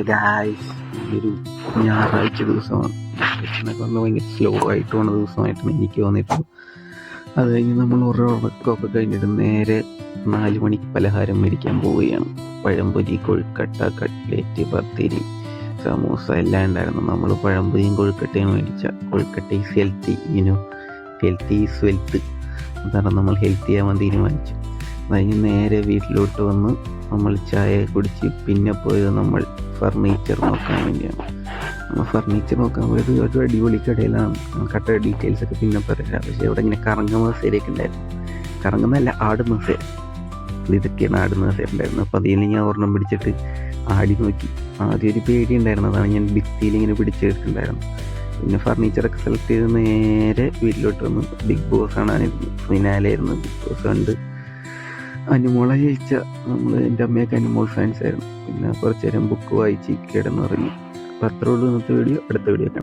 Guys, ഒരു ഞായറാഴ്ച ദിവസമാണ്. കൊച്ചിനൊക്കെ വന്ന് ഭയങ്കര സ്ലോ ആയിട്ട് പോണ ദിവസമായിട്ടാണ് എനിക്ക് തോന്നിയിട്ടുള്ളത്. അത് കഴിഞ്ഞ് നമ്മൾ ഓരോ ഉറക്കമൊക്കെ കഴിഞ്ഞിട്ട് നേരെ 4 മണിക്ക് പലഹാരം മേടിക്കാൻ പോവുകയാണ്. പഴംപൊരി, കൊഴുക്കട്ട, കട്ട്ലേറ്റ്, പത്തിരി, സമൂസ എല്ലാം ഉണ്ടായിരുന്നു. നമ്മൾ പഴംപൊരിയും കൊഴുക്കട്ടയും മേടിച്ച. Kozhukkatta is healthy, healthy is wealth. അതാണ് നമ്മൾ ഹെൽത്തി ആവാൻ തീരുമാനിച്ചു. അത് കഴിഞ്ഞ് നേരെ വീട്ടിലോട്ട് വന്ന് നമ്മൾ ചായ കുടിച്ച് പിന്നെ പോയത് നമ്മൾ ഫർണിച്ചർ നോക്കാൻ വേണ്ടിയാണ്. നമ്മൾ ഫർണിച്ചർ നോക്കാൻ പോയത് ഒരു അടിപൊളി കടയിലാണ്. കട ഡീറ്റെയിൽസ് ഒക്കെ പിന്നെ പറയാം. പക്ഷേ ഇവിടെ ഇങ്ങനെ കറങ്ങുന്ന സൈഡൊക്കെ ഉണ്ടായിരുന്നു. കറങ്ങുന്നതല്ല, ആടുന്ന സൈഡ്. ഇതൊക്കെയാണ് ആടുന്ന സൈഡ് ഉണ്ടായിരുന്നത്. അപ്പോൾ അതിൽ ഞാൻ ഒരെണ്ണം പിടിച്ചിട്ട് ആടി നോക്കി. ആദ്യം ഒരു പേടി ഉണ്ടായിരുന്നു. അതാണ് ഞാൻ ഭിത്തിയിൽ ഇങ്ങനെ പിടിച്ചെടുത്തിട്ടുണ്ടായിരുന്നു. പിന്നെ ഫർണിച്ചറൊക്കെ സെലക്ട് ചെയ്ത് നേരെ വീട്ടിലോട്ട് വന്ന് ബിഗ് ബോസ് കാണാനിരുന്നു. ഫിനാലായിരുന്നു. ബിഗ് ബോസ് കണ്ട് അനുമോളെ ജയിച്ച എൻ്റെ അമ്മയൊക്കെ അനുമോൾ ഫാൻസ് ആയിരുന്നു. പിന്നെ കുറച്ച് നേരം ബുക്ക് വായിച്ച് കിടന്നുറങ്ങി. അപ്പോൾ അത്രേ ഉള്ളൂ ഇന്നത്തെ വീഡിയോ. അടുത്ത വീഡിയോ കാണാം.